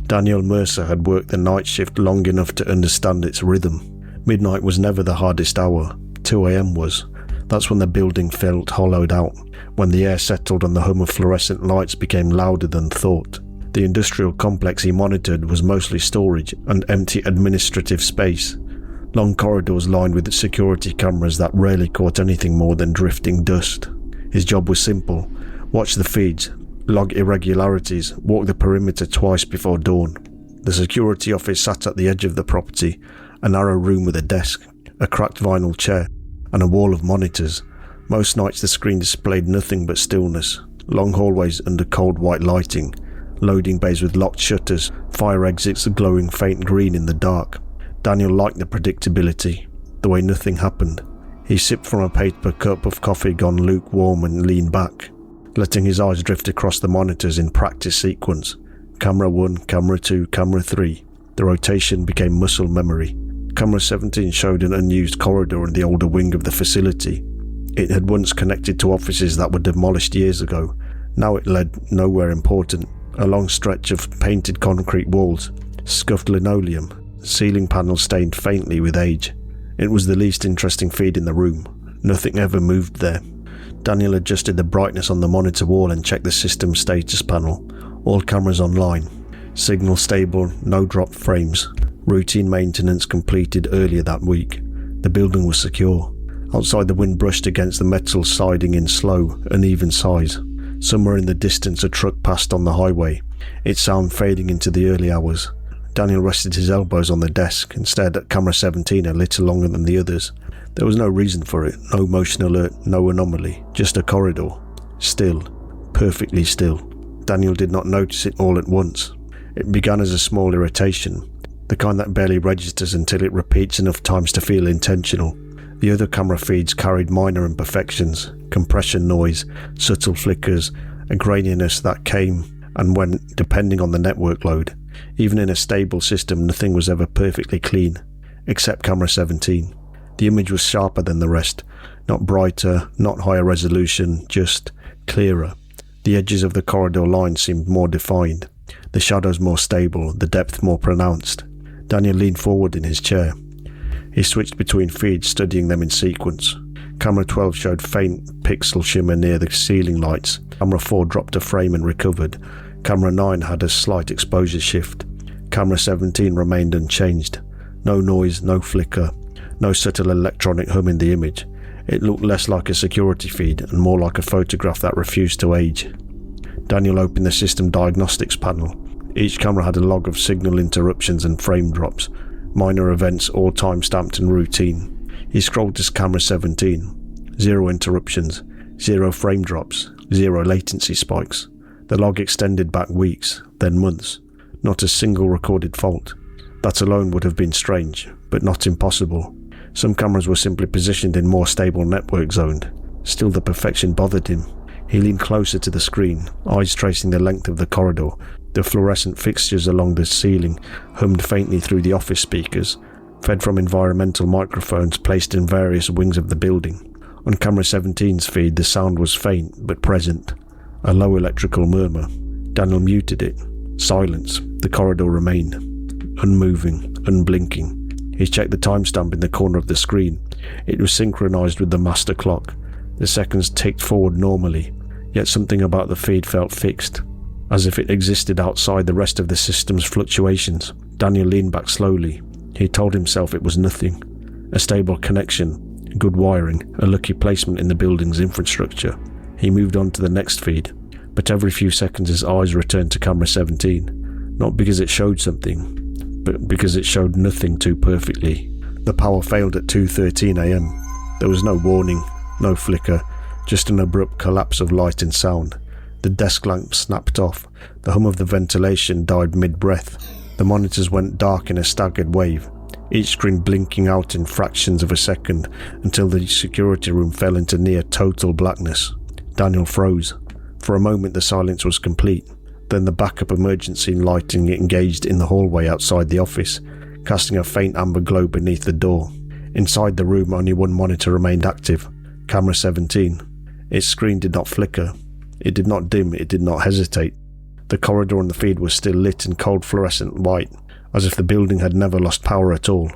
Daniel Mercer had worked the night shift long enough to understand its rhythm. Midnight was never the hardest hour, 2 a.m. was. That's when the building felt hollowed out, when the air settled and the hum of fluorescent lights became louder than thought. The industrial complex he monitored was mostly storage and empty administrative space. Long corridors lined with security cameras that rarely caught anything more than drifting dust. His job was simple: watch the feeds, log irregularities, walk the perimeter twice before dawn. The security office sat at the edge of the property, a narrow room with a desk, a cracked vinyl chair, and a wall of monitors. Most nights the screen displayed nothing but stillness, long hallways under cold white lighting, loading bays with locked shutters, fire exits glowing faint green in the dark. Daniel liked the predictability, the way nothing happened. He sipped from a paper cup of coffee gone lukewarm and leaned back, letting his eyes drift across the monitors in practice sequence. Camera 1, Camera 2, Camera 3. The rotation became muscle memory. Camera 17 showed an unused corridor in the older wing of the facility. It had once connected to offices that were demolished years ago. Now it led nowhere important. A long stretch of painted concrete walls, scuffed linoleum, ceiling panels stained faintly with age. It was the least interesting feed in the room. Nothing ever moved there. Daniel adjusted the brightness on the monitor wall and checked the system status panel. All cameras online. Signal stable, no drop frames. Routine maintenance completed earlier that week. The building was secure. Outside, the wind brushed against the metal siding in slow, uneven sighs. Somewhere in the distance a truck passed on the highway, its sound fading into the early hours. Daniel rested his elbows on the desk and stared at camera 17 a little longer than the others. There was no reason for it, no motion alert, no anomaly, just a corridor. Still, perfectly still. Daniel did not notice it all at once. It began as a small irritation, the kind that barely registers until it repeats enough times to feel intentional. The other camera feeds carried minor imperfections, compression noise, subtle flickers, a graininess that came and went depending on the network load. Even in a stable system, nothing was ever perfectly clean, except camera 17. The image was sharper than the rest, not brighter, not higher resolution, just clearer. The edges of the corridor line seemed more defined, the shadows more stable, the depth more pronounced. Daniel leaned forward in his chair. He switched between feeds, studying them in sequence. Camera 12 showed faint pixel shimmer near the ceiling lights. Camera 4 dropped a frame and recovered. Camera 9 had a slight exposure shift. Camera 17 remained unchanged. No noise, no flicker, no subtle electronic hum in the image. It looked less like a security feed and more like a photograph that refused to age. Daniel opened the system diagnostics panel. Each camera had a log of signal interruptions and frame drops, minor events all time-stamped and routine. He scrolled to camera 17. 0 interruptions, 0 frame drops, 0 latency spikes. The log extended back weeks, then months. Not a single recorded fault. That alone would have been strange, but not impossible. Some cameras were simply positioned in more stable network zones. Still, the perfection bothered him. He leaned closer to the screen, eyes tracing the length of the corridor. The fluorescent fixtures along the ceiling hummed faintly through the office speakers, fed from environmental microphones placed in various wings of the building. On camera 17's feed, the sound was faint but present, a low electrical murmur. Daniel muted it. Silence. The corridor remained, unmoving, unblinking. He checked the timestamp in the corner of the screen. It was synchronized with the master clock. The seconds ticked forward normally, yet something about the feed felt fixed, as if it existed outside the rest of the system's fluctuations. Daniel leaned back slowly. He told himself it was nothing. A stable connection, good wiring, a lucky placement in the building's infrastructure. He moved on to the next feed, but every few seconds his eyes returned to camera 17, not because it showed something, but because it showed nothing too perfectly. The power failed at 2:13 a.m. There was no warning, no flicker, just an abrupt collapse of light and sound. The desk lamp snapped off. The hum of the ventilation died mid-breath. The monitors went dark in a staggered wave, each screen blinking out in fractions of a second until the security room fell into near total blackness. Daniel froze. For a moment the silence was complete. Then the backup emergency lighting engaged in the hallway outside the office, casting a faint amber glow beneath the door. Inside the room only one monitor remained active, camera 17. Its screen did not flicker. It did not dim, it did not hesitate. The corridor and the feed was still lit in cold fluorescent white, as if the building had never lost power at all.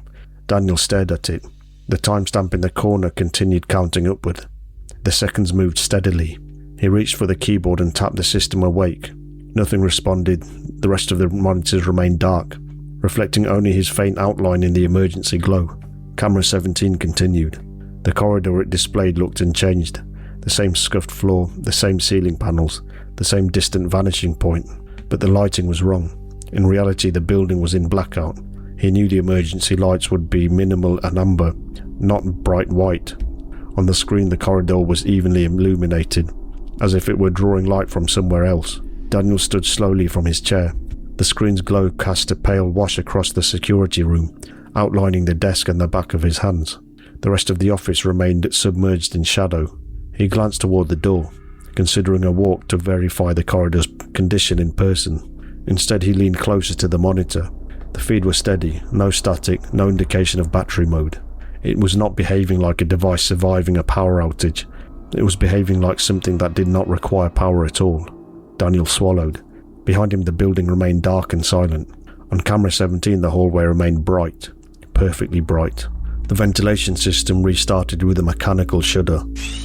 Daniel stared at it. The timestamp in the corner continued counting upward. The seconds moved steadily. He reached for the keyboard and tapped the system awake. Nothing responded. The rest of the monitors remained dark, reflecting only his faint outline in the emergency glow. Camera 17 continued. The corridor it displayed looked unchanged. The same scuffed floor, the same ceiling panels, the same distant vanishing point. But the lighting was wrong. In reality, the building was in blackout. He knew the emergency lights would be minimal and amber, not bright white. On the screen, the corridor was evenly illuminated, as if it were drawing light from somewhere else. Daniel stood slowly from his chair. The screen's glow cast a pale wash across the security room, outlining the desk and the back of his hands. The rest of the office remained submerged in shadow. He glanced toward the door, considering a walk to verify the corridor's condition in person. Instead, he leaned closer to the monitor. The feed was steady, no static, no indication of battery mode. It was not behaving like a device surviving a power outage. It was behaving like something that did not require power at all. Daniel swallowed. Behind him, the building remained dark and silent. On camera 17, the hallway remained bright, perfectly bright. The ventilation system restarted with a mechanical shudder.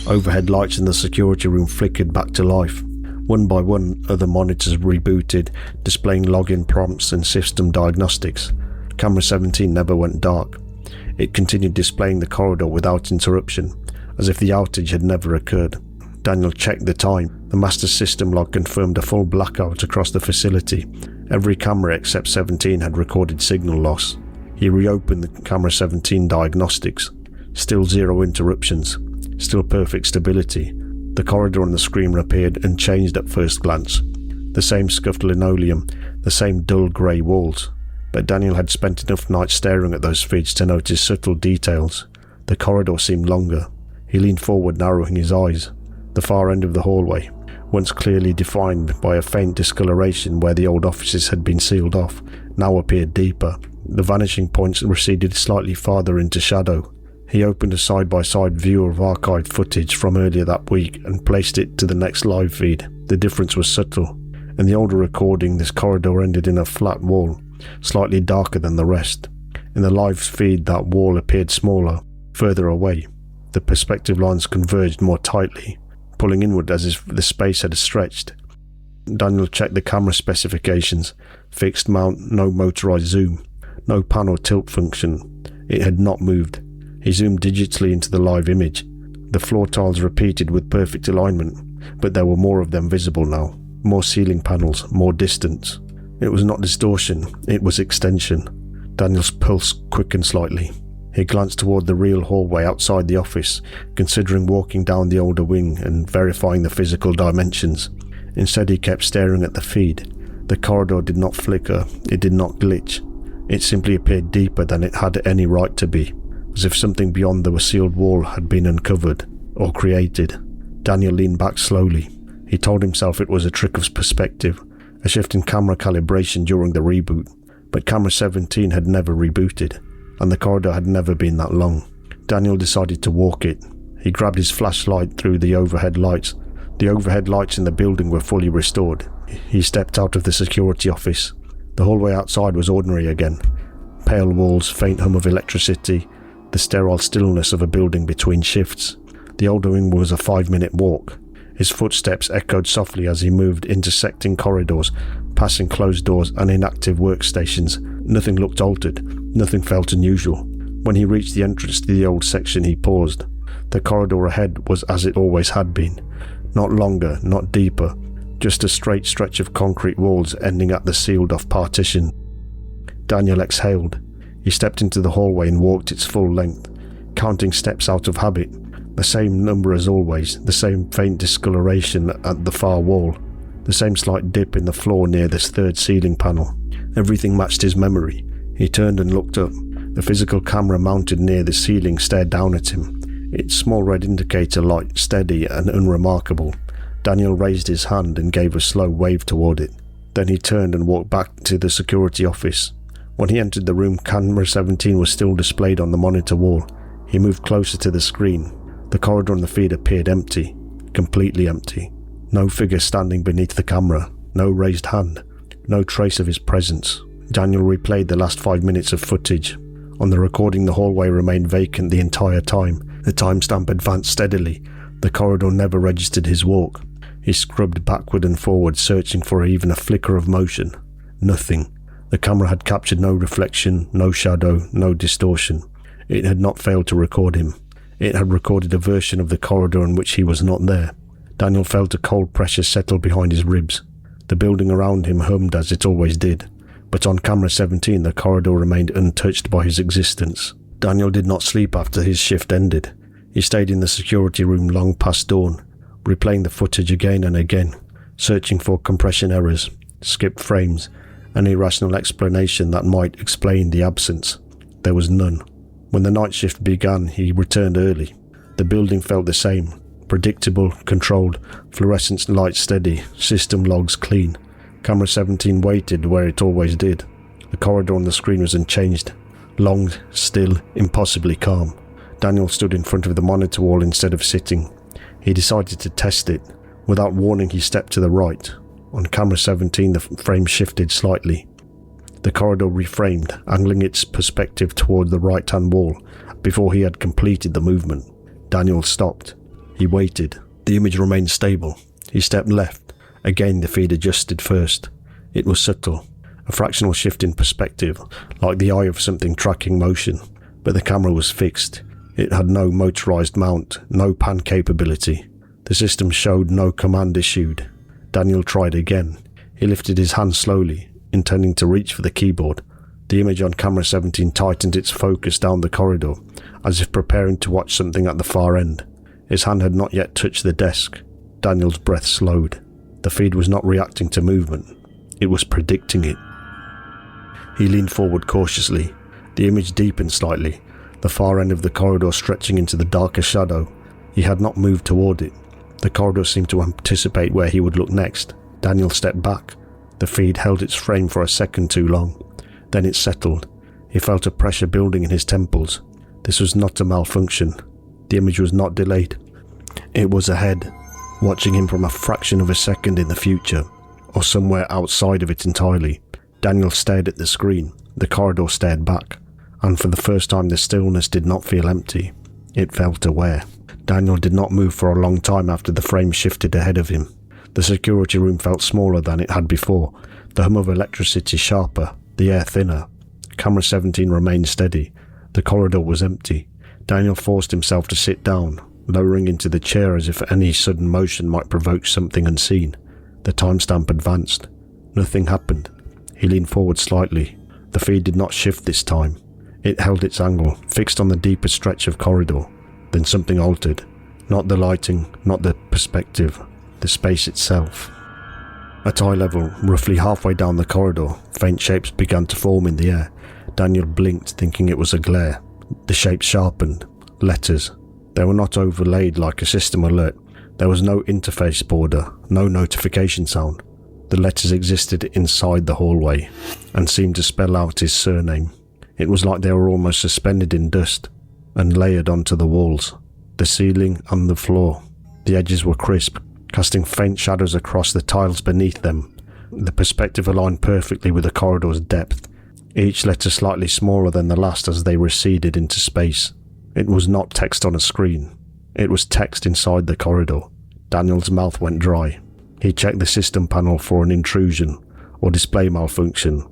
Overhead lights in the security room flickered back to life. One by one, other monitors rebooted, displaying login prompts and system diagnostics. Camera 17 never went dark. It continued displaying the corridor without interruption, as if the outage had never occurred. Daniel checked the time. The master system log confirmed a full blackout across the facility. Every camera except 17 had recorded signal loss. He reopened the camera 17 diagnostics. Still zero interruptions. Still perfect stability. The corridor on the screen appeared unchanged at first glance. The same scuffed linoleum, the same dull grey walls. But Daniel had spent enough nights staring at those feeds to notice subtle details. The corridor seemed longer. He leaned forward, narrowing his eyes. The far end of the hallway, once clearly defined by a faint discoloration where the old offices had been sealed off, now appeared deeper. The vanishing points receded slightly farther into shadow. He opened a side-by-side view of archived footage from earlier that week and placed it to the next live feed. The difference was subtle. In the older recording, this corridor ended in a flat wall, slightly darker than the rest. In the live feed, that wall appeared smaller, further away. The perspective lines converged more tightly, pulling inward as if the space had stretched. Daniel checked the camera specifications. Fixed mount, no motorized zoom, no pan or tilt function. It had not moved. He zoomed digitally into the live image. The floor tiles repeated with perfect alignment, but there were more of them visible now. More ceiling panels, more distance. It was not distortion, it was extension. Daniel's pulse quickened slightly. He glanced toward the real hallway outside the office, considering walking down the older wing and verifying the physical dimensions. Instead, he kept staring at the feed. The corridor did not flicker, it did not glitch. It simply appeared deeper than it had any right to be, as if something beyond the sealed wall had been uncovered, or created. Daniel leaned back slowly. He told himself it was a trick of perspective, a shift in camera calibration during the reboot. But camera 17 had never rebooted, and the corridor had never been that long. Daniel decided to walk it. He grabbed his flashlight through the overhead lights. The overhead lights in the building were fully restored. He stepped out of the security office. The hallway outside was ordinary again. Pale walls, faint hum of electricity, the sterile stillness of a building between shifts. The older wing was a 5-minute walk. His footsteps echoed softly as he moved intersecting corridors, passing closed doors and inactive workstations. Nothing looked altered. Nothing felt unusual. When he reached the entrance to the old section, he paused. The corridor ahead was as it always had been. Not longer, not deeper. Just a straight stretch of concrete walls ending at the sealed-off partition. Daniel exhaled. He stepped into the hallway and walked its full length, counting steps out of habit. The same number as always, the same faint discoloration at the far wall, the same slight dip in the floor near this third ceiling panel. Everything matched his memory. He turned and looked up. The physical camera mounted near the ceiling stared down at him, its small red indicator light steady and unremarkable. Daniel raised his hand and gave a slow wave toward it. Then he turned and walked back to the security office. When he entered the room, camera 17 was still displayed on the monitor wall. He moved closer to the screen. The corridor on the feed appeared empty, completely empty. No figure standing beneath the camera. No raised hand. No trace of his presence. Daniel replayed the last 5 minutes of footage. On the recording, the hallway remained vacant the entire time. The timestamp advanced steadily. The corridor never registered his walk. He scrubbed backward and forward, searching for even a flicker of motion. Nothing. The camera had captured no reflection, no shadow, no distortion. It had not failed to record him. It had recorded a version of the corridor in which he was not there. Daniel felt a cold pressure settle behind his ribs. The building around him hummed as it always did, but on camera 17 the corridor remained untouched by his existence. Daniel did not sleep after his shift ended. He stayed in the security room long past dawn, replaying the footage again and again, searching for compression errors, skipped frames, an irrational explanation that might explain the absence. There was none. When the night shift began, he returned early. The building felt the same. Predictable, controlled, fluorescent light steady, system logs clean. Camera 17 waited where it always did. The corridor on the screen was unchanged. Long, still, impossibly calm. Daniel stood in front of the monitor wall instead of sitting. He decided to test it. Without warning, he stepped to the right. On camera 17, the frame shifted slightly. The corridor reframed, angling its perspective toward the right-hand wall. Before he had completed the movement, Daniel stopped. He waited. The image remained stable. He stepped left. Again, the feed adjusted first. It was subtle, a fractional shift in perspective, like the eye of something tracking motion. But the camera was fixed. It had no motorized mount, no pan capability. The system showed no command issued. Daniel tried again. He lifted his hand slowly, intending to reach for the keyboard. The image on camera 17 tightened its focus down the corridor, as if preparing to watch something at the far end. His hand had not yet touched the desk. Daniel's breath slowed. The feed was not reacting to movement. It was predicting it. He leaned forward cautiously. The image deepened slightly, the far end of the corridor stretching into the darker shadow. He had not moved toward it. The corridor seemed to anticipate where he would look next. Daniel stepped back. The feed held its frame for a second too long. Then it settled. He felt a pressure building in his temples. This was not a malfunction. The image was not delayed. It was ahead, watching him from a fraction of a second in the future, or somewhere outside of it entirely. Daniel stared at the screen. The corridor stared back, and for the first time the stillness did not feel empty. It felt aware. Daniel did not move for a long time after the frame shifted ahead of him. The security room felt smaller than it had before, the hum of electricity sharper, the air thinner. Camera 17 remained steady. The corridor was empty. Daniel forced himself to sit down, lowering into the chair as if any sudden motion might provoke something unseen. The timestamp advanced. Nothing happened. He leaned forward slightly. The feed did not shift this time. It held its angle, fixed on the deeper stretch of corridor. Then something altered. Not the lighting, not the perspective, the space itself. At eye level, roughly halfway down the corridor, faint shapes began to form in the air. Daniel blinked, thinking it was a glare. The shapes sharpened. Letters. They were not overlaid like a system alert. There was no interface border, no notification sound. The letters existed inside the hallway, and seemed to spell out his surname. It was like they were almost suspended in dust, and layered onto the walls, the ceiling and the floor. The edges were crisp, casting faint shadows across the tiles beneath them. The perspective aligned perfectly with the corridor's depth, each letter slightly smaller than the last as they receded into space. It was not text on a screen. It was text inside the corridor. Daniel's mouth went dry. He checked the system panel for an intrusion or display malfunction.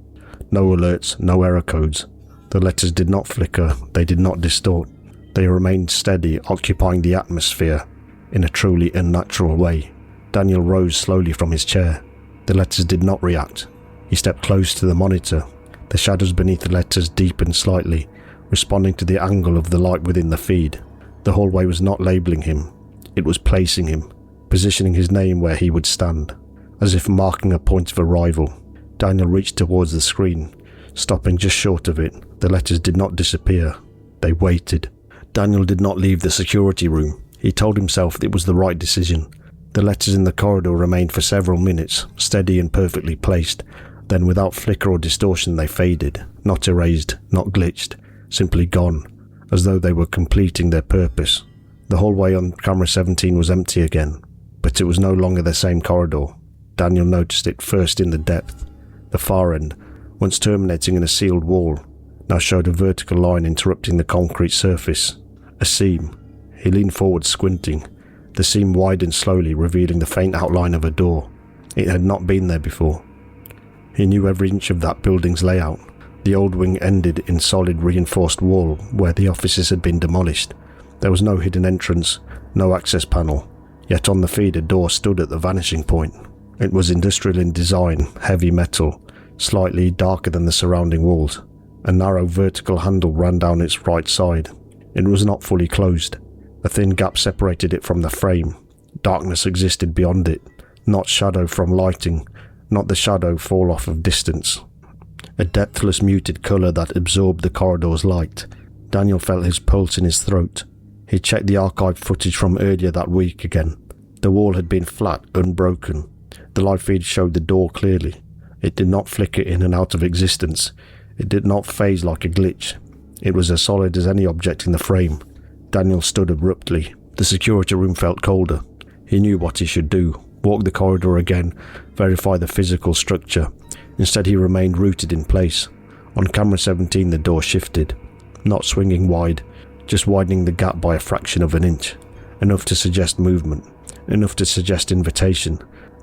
No alerts, no error codes. The letters did not flicker, they did not distort. They remained steady, occupying the atmosphere in a truly unnatural way. Daniel rose slowly from his chair. The letters did not react. He stepped close to the monitor. The shadows beneath the letters deepened slightly, responding to the angle of the light within the feed. The hallway was not labeling him. It was placing him, positioning his name where he would stand, as if marking a point of arrival. Daniel reached towards the screen, stopping just short of it. The letters did not disappear. They waited. Daniel did not leave the security room. He told himself it was the right decision. The letters in the corridor remained for several minutes, steady and perfectly placed. Then, without flicker or distortion, they faded, not erased, not glitched, simply gone, as though they were completing their purpose. The hallway on camera 17 was empty again, but it was no longer the same corridor. Daniel noticed it first in the depth. The far end, once terminating in a sealed wall, now showed a vertical line interrupting the concrete surface. A seam. He leaned forward, squinting. The seam widened slowly, revealing the faint outline of a door. It had not been there before. He knew every inch of that building's layout. The old wing ended in solid reinforced wall where the offices had been demolished. There was no hidden entrance, no access panel, yet on the feed a door stood at the vanishing point. It was industrial in design, heavy metal, slightly darker than the surrounding walls. A narrow vertical handle ran down its right side. It was not fully closed. A thin gap separated it from the frame. Darkness existed beyond it, not shadow from lighting, not the shadow fall off of distance. A depthless muted colour that absorbed the corridor's light. Daniel felt his pulse in his throat. He checked the archived footage from earlier that week again. The wall had been flat, unbroken. The live feed showed the door clearly. It did not flicker in and out of existence. It did not phase like a glitch. It was as solid as any object in the frame. Daniel stood abruptly. The security room felt colder. He knew what he should do. Walk the corridor again, verify the physical structure. Instead he remained rooted in place. On camera 17 the door shifted. Not swinging wide, just widening the gap by a fraction of an inch. Enough to suggest movement. Enough to suggest invitation.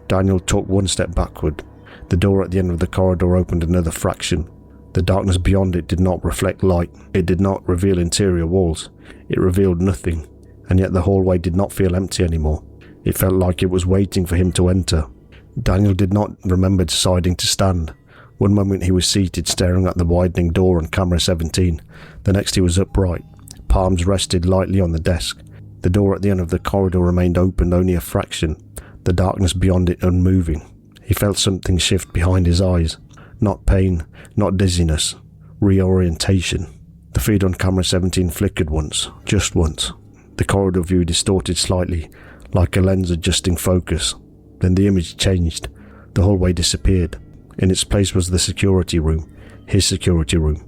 Daniel took one step backward. The door at the end of the corridor opened another fraction. The darkness beyond it did not reflect light. It did not reveal interior walls. It revealed nothing. And yet the hallway did not feel empty anymore. It felt like it was waiting for him to enter. Daniel did not remember deciding to stand. One moment he was seated staring at the widening door on camera 17. The next he was upright. Palms rested lightly on the desk. The door at the end of the corridor remained open only a fraction. The darkness beyond it unmoving. He felt something shift behind his eyes. Not pain, not dizziness. Reorientation. The feed on camera 17 flickered once, just once. The corridor view distorted slightly, like a lens adjusting focus. Then the image changed. The hallway disappeared. In its place was the security room. His security room.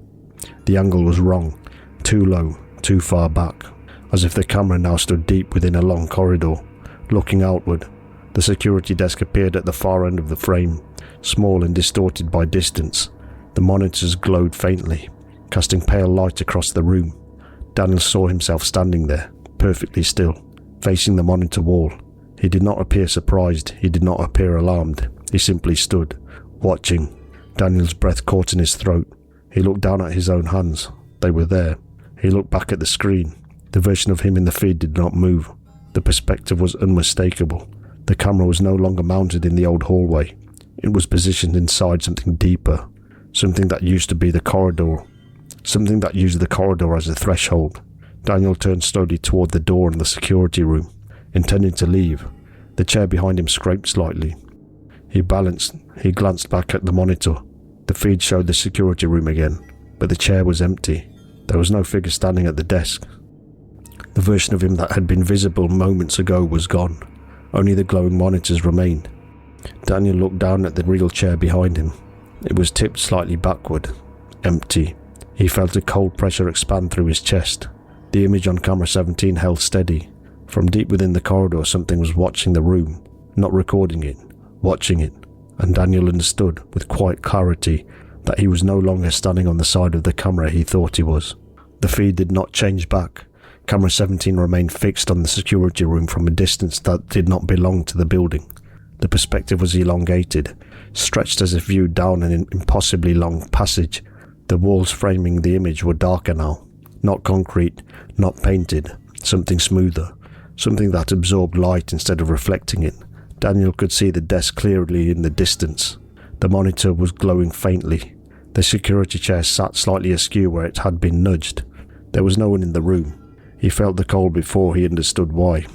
The angle was wrong. Too low, too far back. As if the camera now stood deep within a long corridor. Looking outward. The security desk appeared at the far end of the frame, small and distorted by distance. The monitors glowed faintly, casting pale light across the room. Daniel saw himself standing there, perfectly still, facing the monitor wall. He did not appear surprised, he did not appear alarmed. He simply stood, watching. Daniel's breath caught in his throat. He looked down at his own hands. They were there. He looked back at the screen. The version of him in the feed did not move. The perspective was unmistakable. The camera was no longer mounted in the old hallway. It was positioned inside something deeper, something that used to be the corridor, something that used the corridor as a threshold. Daniel turned slowly toward the door in the security room, intending to leave. The chair behind him scraped slightly. He glanced back at the monitor. The feed showed the security room again, but the chair was empty. There was no figure standing at the desk. The version of him that had been visible moments ago was gone. Only the glowing monitors remained. Daniel looked down at the real chair behind him. It was tipped slightly backward. Empty. He felt a cold pressure expand through his chest. The image on camera 17 held steady. From deep within the corridor something was watching the room. Not recording it. Watching it. And Daniel understood, with quiet clarity, that he was no longer standing on the side of the camera he thought he was. The feed did not change back. Camera 17 remained fixed on the security room from a distance that did not belong to the building. The perspective was elongated, stretched as if viewed down an impossibly long passage. The walls framing the image were darker now. Not concrete, not painted, something smoother, something that absorbed light instead of reflecting it. Daniel could see the desk clearly in the distance. The monitor was glowing faintly. The security chair sat slightly askew where it had been nudged. There was no one in the room. He felt the cold before he understood why.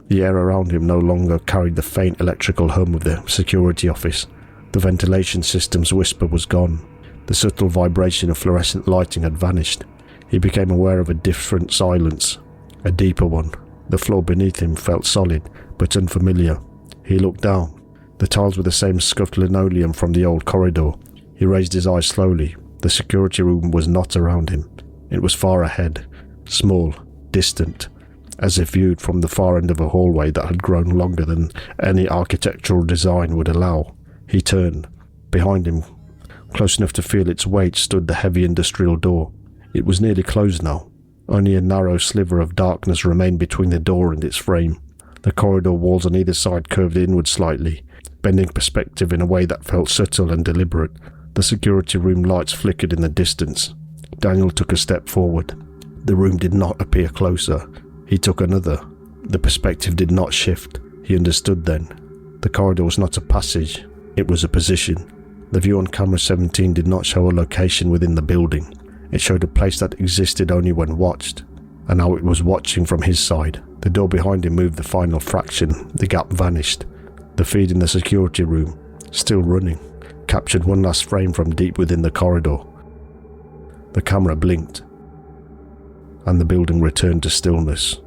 The air around him no longer carried the faint electrical hum of the security office. The ventilation system's whisper was gone. The subtle vibration of fluorescent lighting had vanished. He became aware of a different silence, a deeper one. The floor beneath him felt solid, but unfamiliar. He looked down. The tiles were the same scuffed linoleum from the old corridor. He raised his eyes slowly. The security room was not around him. It was far ahead. Small, distant. as if viewed from the far end of a hallway that had grown longer than any architectural design would allow. He turned. Behind him, close enough to feel its weight, stood the heavy industrial door. It was nearly closed now. Only a narrow sliver of darkness remained between the door and its frame. The corridor walls on either side curved inward slightly, bending perspective in a way that felt subtle and deliberate. The security room lights flickered in the distance. Daniel took a step forward. The room did not appear closer. He took another. The perspective did not shift. He understood then. The corridor was not a passage. It was a position. The view on camera 17 did not show a location within the building. It showed a place that existed only when watched, and now it was watching from his side. The door behind him moved the final fraction. The gap vanished. The feed in the security room, still running, captured one last frame from deep within the corridor. The camera blinked, and the building returned to stillness.